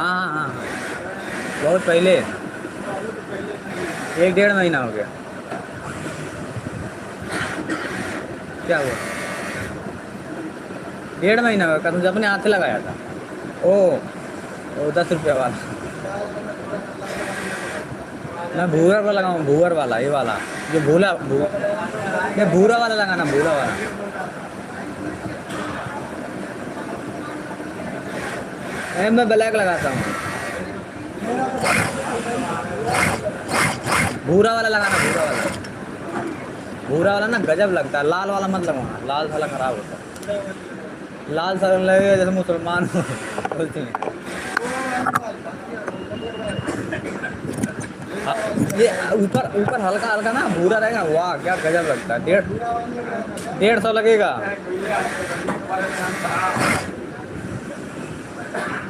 हाँ हाँ हाँ हाँ, बहुत पहले, 1 डेढ़ महीना हो गया। क्या हुआ? 1 डेढ़ महीना हुआ, कसम से अपने हाथ से लगाया था। ओ, ओ 10 रुपया वाला। मैं भूअर वाला लगाऊँ, भूअर वाला, ये वाला, जो नहीं, भूरा वाला लगाना, भूरा वाला। नहीं, मैं ब्लैक लगाता हूँ। भूरा वाला लगाना, भूरा वाला। भूरा वाला ना गजब लगता है, लाल वाला मत लगाना, लाल साला खराब होता है। लाल साला लगेगा जैसे मुसलमान हो बोलते हैं। हाँ, ये ऊपर ऊपर हल्का हल्का ना भूरा रहेगा, वाह क्या गजब लगता है। 150 लगेगा।